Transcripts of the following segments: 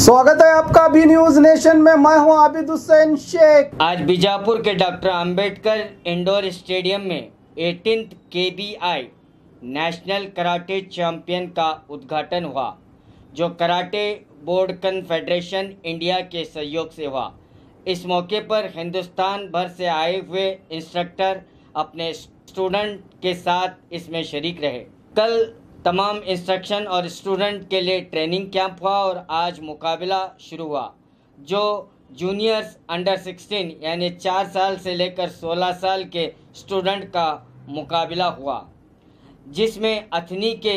स्वागत है आपका भी न्यूज नेशन में। मैं हूं आबिद हुसैन शेख। आज बीजापुर के डॉक्टर अंबेडकर इंडोर स्टेडियम में 18th KBI national karate champion का उद्घाटन हुआ, जो कराटे बोर्ड कन्फेडरेशन इंडिया के सहयोग से हुआ। इस मौके पर हिंदुस्तान भर से आए हुए इंस्ट्रक्टर अपने स्टूडेंट के साथ इसमें शरीक रहे। कल तमाम इंस्ट्रक्शन और स्टूडेंट के लिए ट्रेनिंग कैंप हुआ और आज मुकाबला शुरू हुआ, जो जूनियर्स अंडर 16 यानी 4 साल से लेकर 16 साल के स्टूडेंट का मुकाबला हुआ, जिसमें अथनी के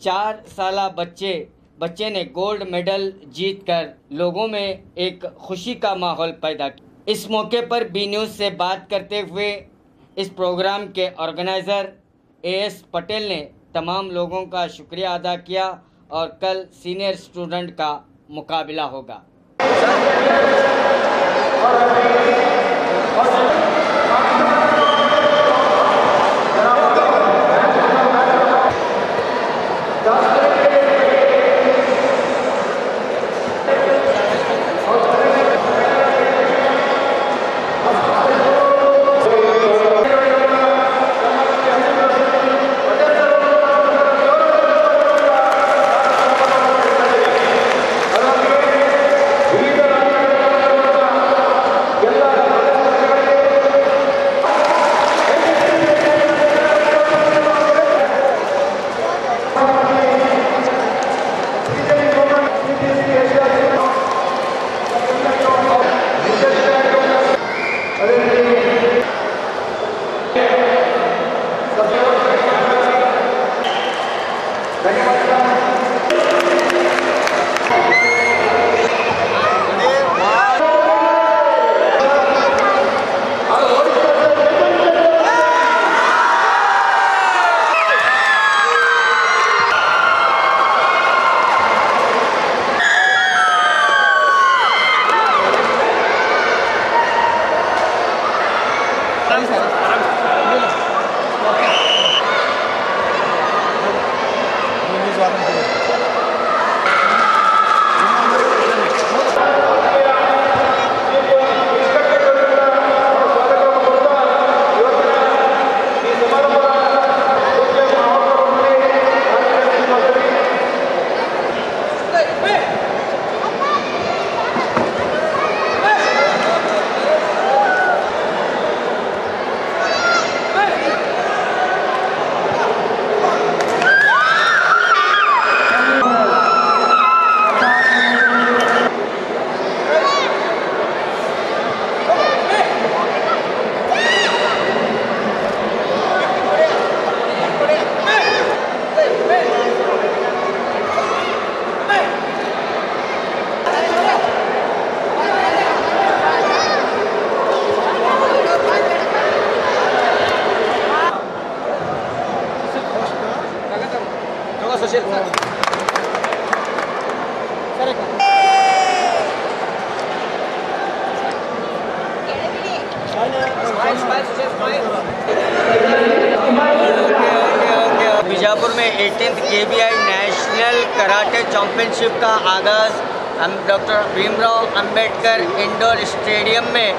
4 साला बच्चे ने गोल्ड मेडल जीतकर लोगों में एक खुशी का माहौल पैदा किया। इस मौके पर बी न्यूज़ से बात करते हुए इस प्रोग्राम के ऑर्गेनाइज़र AS पटेल ने तमाम लोगों का शुक्रिया अदा किया और कल सीनियर स्टूडेंट का मुकाबला होगा। बीजापुर में 18th KBI national karate championship का आगाज़ doctor Bhimrao Ambedkar indoor stadium में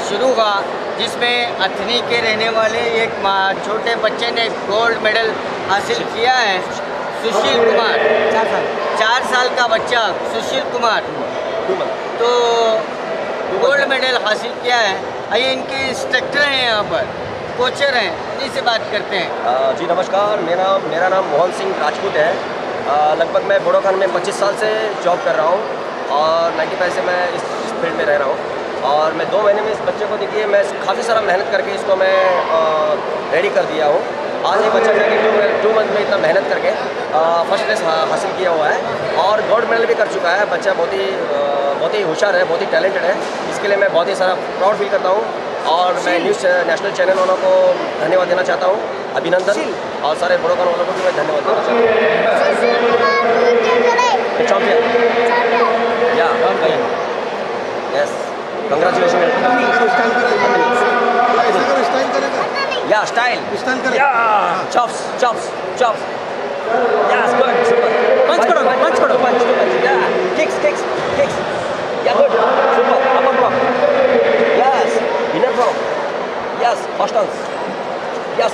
शुरू हुआ, जिसमें अथनी के रहने वाले एक छोटे बच्चे ने गोल्ड मेडल हासिल किया है। सुशील कुमार, 4 साल का बच्चा सुशील कुमार तो गोल्ड मेडल हासिल किया है। आइए इनके इंस्ट्रक्टर हैं, यहाँ पर कोचर हैं, इन्हीं से बात करते हैं। जी नमस्कार, मेरा नाम मोहन सिंह राजपूत है। लगभग मैं बुडोकान में 25 साल से जॉब कर रहा हूँ और 95 से मैं इस फील्ड में रह रहा हूँ। और मैं 2 महीने में इस बच्चे को देखिए मैं काफ़ी सारा मेहनत करके इसको मैं रेडी कर दिया हूँ। आज ये बच्चा जाके 2 मंथ में इतना मेहनत करके फर्स्ट प्लेस हासिल किया हुआ है और गोल्ड मेडल भी कर चुका है। बच्चा बहुत ही होशियार है, बहुत ही टैलेंटेड है। इसके लिए मैं बहुत ही सारा प्राउड फील करता हूँ और मैं न्यूज़ नेशनल चैनल वालों को धन्यवाद देना चाहता हूँ, अभिनंदन, और सारे बुडोकान वालों को भी मैं धन्यवाद देना चाहता हूँ। चैंपियन या yes, congratulation. Yeah, style. Yeah, chops. Yes, good. Super. Punch karo. punch, yeah. Kicks. Yeah, good. Super. Upper block. Yes. Inner block. Yes. First turns. Yes.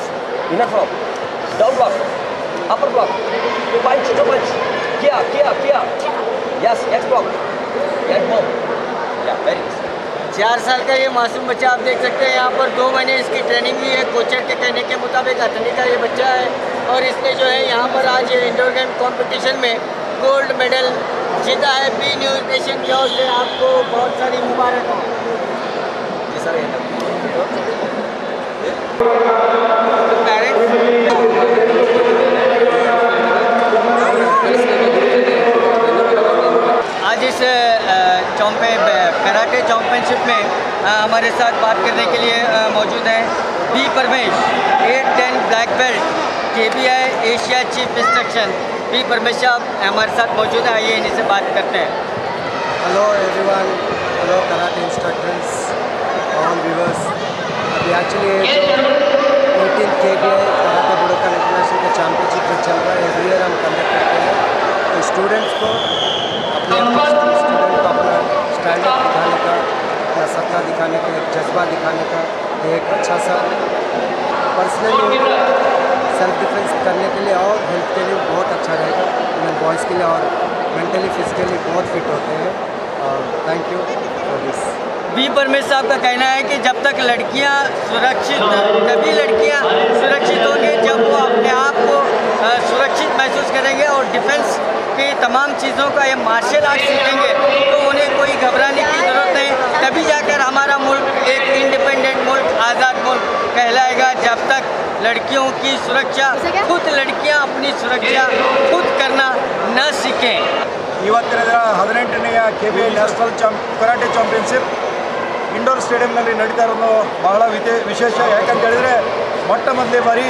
Inner block. Down block. Upper block. Punch. Kia. Yes. X block. Get home. Yeah, very good. 4 साल का ये मासूम बच्चा आप देख सकते हैं। यहाँ पर 2 महीने इसकी ट्रेनिंग हुई है। कोचर के कहने के मुताबिक अथनी का ये बच्चा है और इसने जो है यहाँ पर आज इंडोर गेम कंपटीशन में गोल्ड मेडल जीता है। बी न्यूज़ नेशन की ओर से आपको बहुत सारी मुबारक हो। जी सर। आज इस कराटे चैंपियनशिप में हमारे साथ बात करने के लिए मौजूद हैं B Paramesh, 8-10 black belt, KBI Asia chief instruction. B Paramesh साहब हमारे साथ मौजूद हैं, आइए इन्हीं से बात करते हैं। Hello everyone, hello karate instructors, all viewers. अभी एक्चुअली जो 18 KBI कराटे बुडोकान इंटरनेशनल का चैम्पियनशिप जो चल रहा है, एवरी ईयर हम कंडक्ट करते हैं। तो स्टूडेंट्स को अपना स्टैंड अप दिखाने का, अपना सत्ता दिखाने का, एक जज्बा दिखाने का, एक अच्छा सा पर्सनली सेल्फ डिफेंस करने के लिए और हेल्थ के लिए बहुत अच्छा रहेगा। इवन बॉयज़ के लिए और मेंटली फिजिकली बहुत फिट होते हैं। और thank you for this. B Paramesh साहब का कहना है कि जब तक लड़कियां सुरक्षित, तभी लड़कियां सुरक्षित होंगी जब वो अपने आप को सुरक्षित महसूस करेंगे और डिफेंस की तमाम चीज़ों का ये मार्शल आर्ट सीखेंगे तो उन्हें कोई घबराने की ज़रूरत नहीं। तभी जाकर हमारा मुल्क एक इंडिपेंडेंट मुल्क, आज़ाद मुल्क कहलाएगा। जब तक लड़कियों की सुरक्षा, खुद लड़कियां अपनी सुरक्षा खुद करना न सीखें। ಇವತ್ತಿನ ದಿನ 18ನೇ KBI national karate championship indoor ಸ್ಟೇಡಿಯಂನಲ್ಲಿ ನಡೀತಾ ಇರೋದು ಬಹಳ ವಿಶೇಷ। ಯಾಕಂತ ಹೇಳಿದರೆ ಮೊಟ್ಟ ಮೊದಲೇ ಬಾರಿ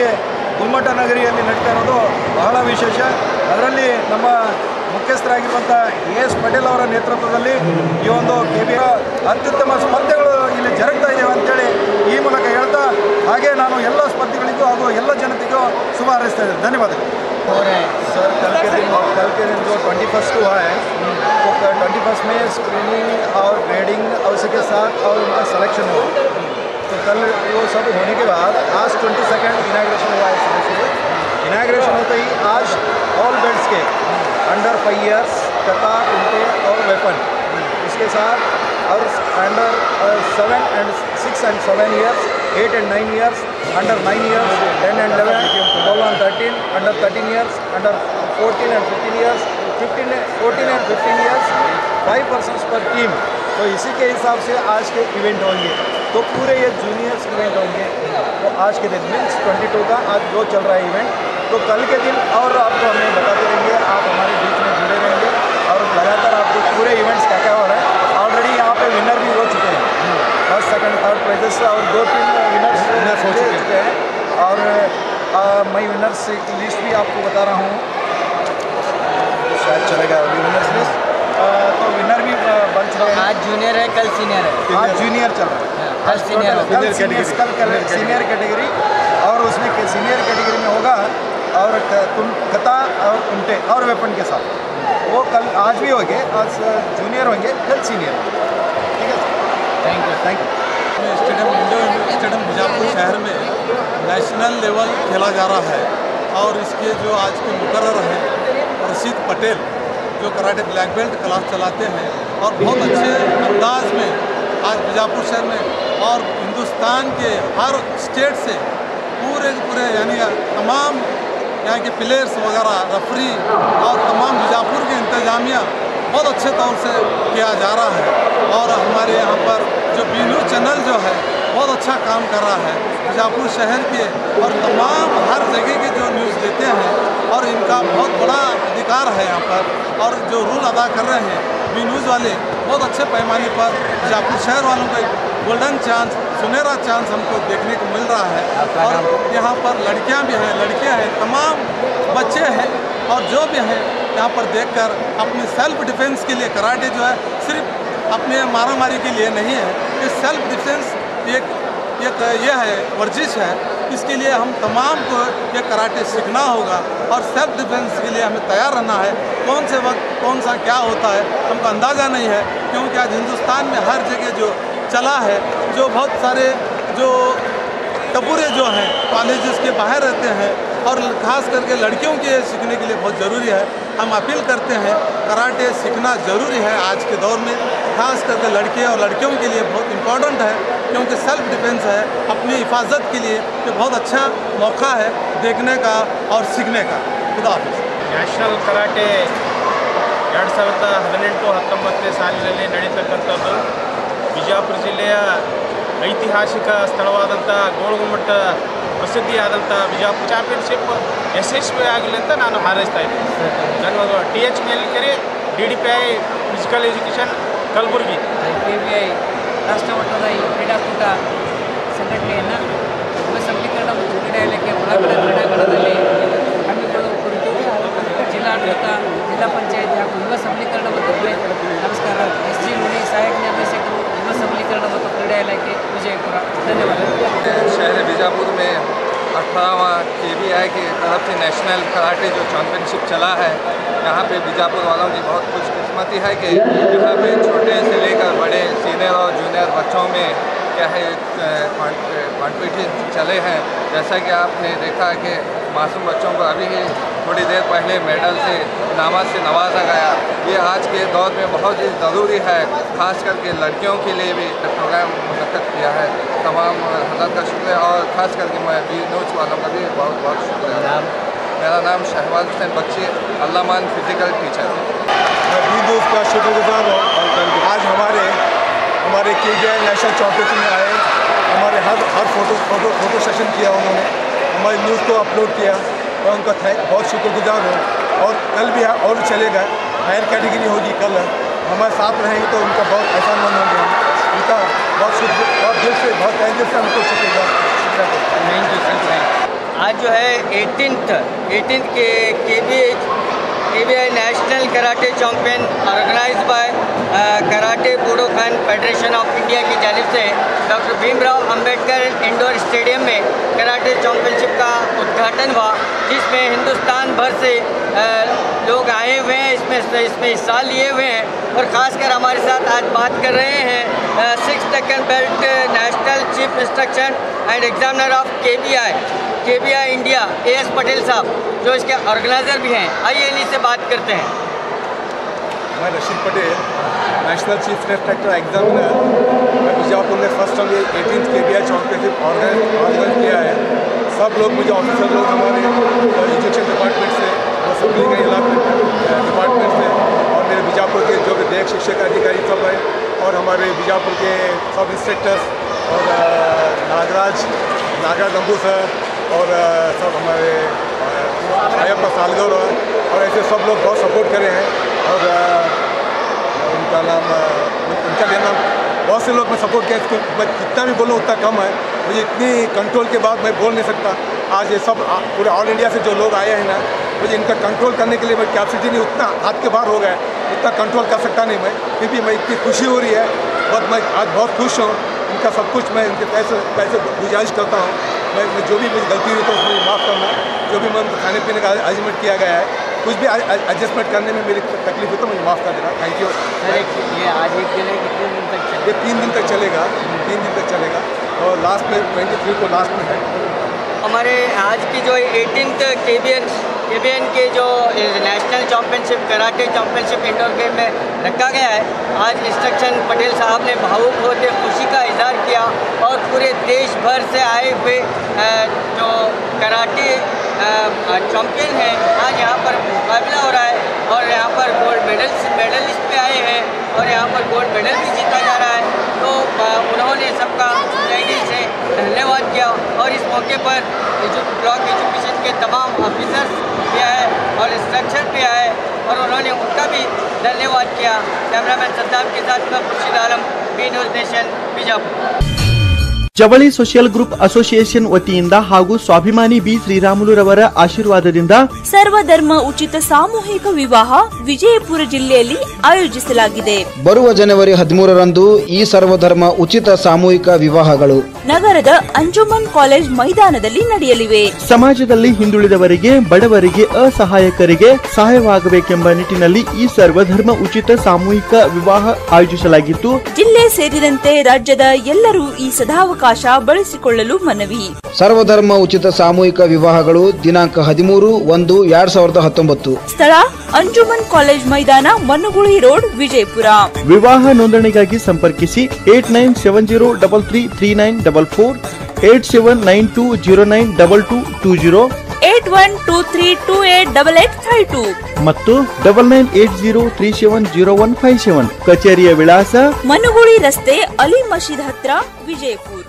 ಗುಲ್ಮಠ ನಗರಿಯಲ್ಲಿ ನಡೀತಾ ಇರೋದು ಬಹಳ ವಿಶೇಷ। ಅದರಲ್ಲಿ ನಮ್ಮ ಮುಖ್ಯಸ್ಥರಾಗಿರುವಂಥ AS ಪಟೇಲ್ ಅವರ ನೇತೃತ್ವದಲ್ಲಿ ಈ ಒಂದು KBI ಅತ್ಯುತ್ತಮ ಸ್ಪರ್ಧೆಗಳು ಇಲ್ಲಿ ಜರುಗ್ತಾ ಇದ್ದಾವೆ ಅಂತೇಳಿ ಈ ಮೂಲಕ ಹೇಳ್ತಾ, ಹಾಗೆ ನಾನು ಎಲ್ಲ ಸ್ಪರ್ಧಿಗಳಿಗೂ ಹಾಗೂ ಎಲ್ಲ ಜನತೆಗೂ ಶುಭ ಹಾರೈಸ್ತಾ ಇದ್ದೇನೆ। ಧನ್ಯವಾದಗಳು। सर कल के दिन जो 21 हुआ है, तो 21 में स्क्रीनिंग और ग्रेडिंग और उसी के साथ और उनका सिलेक्शन हुआ। तो कल वो सब होने के बाद आज 22 इनाग्रेशन हुआ है। इनाग्रेशन होते ही आज ऑल बेल्ट्स के अंडर 5 ईयर्स कता, उल्टे और वेपन, इसके साथ और under 7 and 6 and 7 years, 8 and 9 years, under 9 years, 10 and 11, 12 and 13, under 13 years, under 14 and 15 years, 14 and 15 years, 5 persons per team। तो इसी के हिसाब से आज के इवेंट होंगे। तो पूरे ये जूनियर्स इवेंट होंगे। तो आज के दिन मीन्स 22 का आज जो चल रहा है इवेंट, तो कल के दिन और आपको हमें बताते रहेंगे। आप हमारे बीच में जुड़े रहेंगे और लगातार आपको पूरे इवेंट्स क्या हो रहा है। ऑलरेडी यहाँ पे विनर भी हो चुके हैं, फर्स्ट सेकंड थर्ड प्राइजेस, और 2-3 विनर्स हो चुके हैं। और मैं विनर्स की लिस्ट भी आपको बता रहा हूँ, शायद चलेगा अभी विनर्स लिस्ट। तो विनर भी बन चुके हैं। आज जूनियर है, कल सीनियर है। आज जूनियर चल रहा है, कल सीनियर कल सीनियर कैटेगरी, और उसमें सीनियर कैटेगरी में होगा और कता और उल्टे और वेपन के साथ वो कल आज भी होंगे। आज जूनियर होंगे, कल सीनियर। ठीक है, thank you. Stadium indoor stadium Bijapur शहर में नेशनल लेवल खेला जा रहा है और इसके जो आज के मुकर्रर हैं रशीद पटेल, जो कराटे ब्लैक बेल्ट क्लास चलाते हैं और बहुत अच्छे अंदाज में आज बीजापुर शहर में और हिंदुस्तान के हर स्टेट से पूरे यानी तमाम यहाँ के प्लेयर्स वगैरह, रेफरी और तमाम बीजापुर की इंतजामिया बहुत अच्छे तौर से किया जा रहा है। और हमारे यहाँ पर जो बी न्यूज़ चैनल जो है बहुत अच्छा काम कर रहा है बीजापुर शहर के और तमाम हर जगह के जो न्यूज़ देते हैं और इनका बहुत बड़ा अधिकार है यहाँ पर। और जो रूल अदा कर रहे हैं बी न्यूज़ वाले बहुत अच्छे पैमाने पर बीजापुर शहर वालों को एक गोल्डन चांस, सुनहरा चांस हमको देखने को मिल रहा है। और यहाँ पर लड़कियाँ भी हैं, लड़कियाँ हैं, तमाम बच्चे हैं और जो भी हैं यहाँ पर देखकर अपनी सेल्फ डिफेंस के लिए कराटे जो है सिर्फ अपने मारामारी के लिए नहीं है, ये सेल्फ डिफेंस एक यह है, वर्जिश है। इसके लिए हम तमाम को ये कराटे सीखना होगा और सेल्फ डिफेंस के लिए हमें तैयार रहना है। कौन से वक्त कौन सा क्या होता है हमको अंदाज़ा नहीं है, क्योंकि आज हिंदुस्तान में हर जगह जो चला है, जो बहुत सारे जो टबूरे जो हैं कॉलेजेस के बाहर रहते हैं और ख़ास करके लड़कियों के सीखने के लिए बहुत ज़रूरी है। हम अपील करते हैं कराटे सीखना ज़रूरी है आज के दौर में, ख़ास करके लड़के और लड़कियों के लिए बहुत इम्पोर्टेंट है, क्योंकि सेल्फ डिफेंस है, अपनी हिफाजत के लिए ये बहुत अच्छा मौका है देखने का और सीखने का। खुदा हाफिज़। ನ್ಯಾಷನಲ್ ಕರಾಟೆ 2018-19 ಸಾಲಿನಲ್ಲಿ ನಡೀತಕ್ಕಂಥದ್ದು ಬಿಜಾಪುರ ಜಿಲ್ಲೆಯ ಐತಿಹಾಸಿಕ ಸ್ಥಳವಾದಂಥ ಗೋಳಗುಮ್ಮಟ ಪ್ರಸಿದ್ಧಿಯಾದಂಥ ಬಿಜಾಪುರ ಚಾಂಪಿಯನ್ಶಿಪ್ ಯಶಸ್ವಿಯಾಗಲಿ ಅಂತ ನಾನು ಹಾರೈಸ್ತಾ ಇದ್ದೀನಿ. ನಾನು TH ಮೇಲ್ಕೆರೆ DDPI physical education Kalaburagi. KBI ರಾಷ್ಟ್ರ ಮಟ್ಟದ ಈ ಕ್ರೀಡಾಕೂಟ ಸಂಘಟನೆಯನ್ನು ಯುವ ಸಬಲೀಕರಣ ಮತ್ತು ಕ್ರೀಡಾ ಇಲಾಖೆ ಒಳಗಡೆ ಕ್ರೀಡಾಂಗಣದಲ್ಲಿ ಹಮ್ಮಿಕೊಳ್ಳುವ ಕುರಿತು ಜಿಲ್ಲಾಡಳಿತ, ಜಿಲ್ಲಾ ಪಂಚಾಯತ್ ಹಾಗೂ ಯುವ ಸಬಲೀಕರಣ ಮತ್ತು ನಮಸ್ಕಾರ. SG ಮುನಿ ಸಹಾಯಕ ನಿರ್ದೇಶಕರು, ಯುವ ಸಬಲೀಕರಣ ಮತ್ತು ಕ್ರೀಡಾ ಇಲಾಖೆ ವಿಜಯಪುರ. ಧನ್ಯವಾದ. शहर बीजापुर में 18वां KBI की तरफ से नेशनल कराटे जो चैम्पियनशिप चला है, यहाँ पे बीजापुर वालों की बहुत खुशकिस्मती है कि यहाँ पे छोटे से लेकर बड़े सीनियर और जूनियर बच्चों में क्या है कॉम्पिटिशन चले हैं। जैसा कि आपने देखा कि मासूम बच्चों को अभी ही थोड़ी देर पहले मेडल से इनामत से नवाजा गया। ये आज के दौर में बहुत ही ज़रूरी है, ख़ास करके लड़कियों के लिए भी प्रोग्राम मुनक़्क़द किया है। तमाम हज़रत का शुक्रिया और ख़ास करके मैं वी न्यूज़ वालों का भी बहुत बहुत शुक्रिया। मेरा नाम शहबाज हुसैन बख्शी, अल्लामान फिज़िकल टीचर। मैं वी न्यूज़ का शुक्रगुजार हूँ। आज हमारे KBI नेशनल चैम्पियनशिप में आए, हमारे हर फोटो सेशन किया उन्होंने, हमारी न्यूज़ को अपलोड किया और उनका बहुत शुक्रगुजार हूँ। और कल भी और चलेगा, हायर कैटेगरी होगी कल, हमारे साथ रहेंगे तो उनका बहुत एहसानमंद होंगे। उनका बहुत दिल से बहुत तहे दिल से हमको शुक्रिया। आज जो है 18th के KBI national karate champion organise by karate Budokan federation of India की जानिब से doctor Bhimrao Ambedkar indoor stadium में कराटे चैंपियनशिप का उद्घाटन हुआ, जिसमें हिंदुस्तान भर से लोग आए हुए हैं, इसमें हिस्सा लिए हुए हैं। और ख़ासकर हमारे साथ आज बात कर रहे हैं 6th Deccan belt national chief instruction and examiner of KBI India AS Patel साहब, जो इसके ऑर्गेनाइज़र भी हैं। आइए इन्हीं से बात करते हैं। मैं Rashid Patel, national chief instructor examiner. मैं बीजापुर में फर्स्ट टाइम ये 18th KBI चैम्पियनशिप ऑर्गेनाइज किया है। सब लोग मुझे ऑफिसर लोग हमारे एजुकेशन डिपार्टमेंट से, असेंबली का डिपार्टमेंट से, और मेरे बीजापुर के जो विधायक शिक्षक अधिकारी सब हैं, और हमारे बीजापुर के सब इंस्ट्रक्टर्स और नागराज नंबू सर और सब हमारे अयप्पा सालगौर और ऐसे सब लोग बहुत सपोर्ट करे हैं। और उनका नाम बहुत से लोग मैं सपोर्ट किया। इसको मैं कितना भी बोलूँ उतना कम है, मुझे इतनी कंट्रोल के बाद मैं बोल नहीं सकता। आज ये सब पूरे ऑल इंडिया से जो लोग आए हैं ना, मुझे इनका कंट्रोल करने के लिए मैं कैपेसिटी नहीं, उतना हाथ के बाहर हो गया, इतना कंट्रोल कर सकता नहीं मैं, क्योंकि मैं इतनी खुशी हो रही है। बट मैं आज बहुत खुश हूँ, इनका सब कुछ मैं इनके पैसे गुजारिश करता हूँ। मैं जो भी मुझे गलती हुई तो उसमें माफ़ करना, जो भी मैं खाने पीने का अरेंजमेंट किया गया है, कुछ भी एडजस्टमेंट करने में मेरी तकलीफ हुई तो मुझे माफ़ कर देना। Thank you. ये आज एक दिन है, कितने दिन तक चलेगा? ये 3 दिन तक चलेगा, 3 दिन तक चलेगा और लास्ट में 23 को लास्ट में है। हमारे आज की जो 18th KBN के जो national championship karate championship indoor game में रखा गया है, आज इंस्ट्रक्शन पटेल साहब ने भावुक होते खुशी का इजहार किया और पूरे देश भर से आए हुए जो कराटे चैम्पियन हैं आज यहाँ पर मुकाबला हो रहा है और यहाँ पर गोल्ड मेडलिस्ट भी आए हैं और यहाँ पर गोल्ड मेडल भी जीता जा रहा है। तो उन्होंने सबका तहे दिल से धन्यवाद किया और इस मौके पर ब्लॉक एजुकेशन के तमाम ऑफिसर्स भी आए और इंस्ट्रक्टर भी आए और उन्होंने उनका भी धन्यवाद किया। कैमरामैन सद्दाम के साथ मैं Khurshid Alam, V news nation, Bijapur. ಜವಳಿ ಸೋಷಿಯಲ್ ಗ್ರೂಪ್ ಅಸೋಸಿಯೇಷನ್ ವತಿಯಿಂದ ಹಾಗೂ ಸ್ವಾಭಿಮಾನಿ ಬಿ ಶ್ರೀರಾಮುಲುರವರ ಆಶೀರ್ವಾದದಿಂದ ಸರ್ವಧರ್ಮ ಉಚಿತ ಸಾಮೂಹಿಕ ವಿವಾಹ ವಿಜಯಪುರ ಜಿಲ್ಲೆಯಲ್ಲಿ ಆಯೋಜಿಸಲಾಗಿದೆ. ಬರುವ ಜನವರಿ 13ರಂದು ಈ ಸರ್ವಧರ್ಮ ಉಚಿತ ಸಾಮೂಹಿಕ ವಿವಾಹಗಳು ನಗರದ ಅಂಜುಮನ್ ಕಾಲೇಜ್ ಮೈದಾನದಲ್ಲಿ ನಡೆಯಲಿವೆ. ಸಮಾಜದಲ್ಲಿ ಹಿಂದುಳಿದವರಿಗೆ, ಬಡವರಿಗೆ, ಅಸಹಾಯಕರಿಗೆ ಸಹಾಯವಾಗಬೇಕೆಂಬ ನಿಟ್ಟಿನಲ್ಲಿ ಈ ಸರ್ವಧರ್ಮ ಉಚಿತ ಸಾಮೂಹಿಕ ವಿವಾಹ ಆಯೋಜಿಸಲಾಗಿತ್ತು. ಜಿಲ್ಲೆ ಸೇರಿದಂತೆ ರಾಜ್ಯದ ಎಲ್ಲರೂ ಈ ಸದಾವಕಾಶ ಬಳಸಿಕೊಳ್ಳಲು ಮನವಿ. ಸರ್ವಧರ್ಮ ಉಚಿತ ಸಾಮೂಹಿಕ ವಿವಾಹಗಳು ದಿನಾಂಕ 13/1/2019. ಸ್ಥಳ ಅಂಜುಮನ್ ಕಾಲೇಜ್ ಮೈದಾನ, ಮನುಗುಳಿ ರೋಡ್, ವಿಜಯಪುರ. ವಿವಾಹ ನೋಂದಣಿಗಾಗಿ ಸಂಪರ್ಕಿಸಿ 8970333944, 8792092220, 8123288852 ಮತ್ತು 9980370157. ಕಚೇರಿಯ ವಿಳಾಸ ಮನುಗುಳಿ ರಸ್ತೆ, ಅಲಿ ಮಸೀದ್ ಹತ್ರ, ವಿಜಯಪುರ.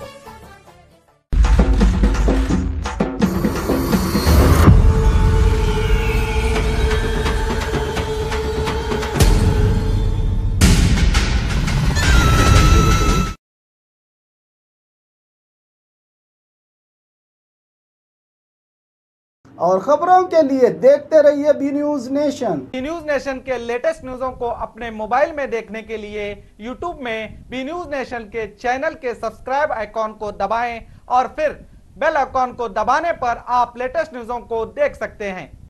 और खबरों के लिए देखते रहिए B News Nation. B News Nation के लेटेस्ट न्यूज़ों को अपने मोबाइल में देखने के लिए यूट्यूब में बी न्यूज नेशन के चैनल के सब्सक्राइब आइकॉन को दबाएं और फिर बेल आइकॉन को दबाने पर आप लेटेस्ट न्यूज़ों को देख सकते हैं।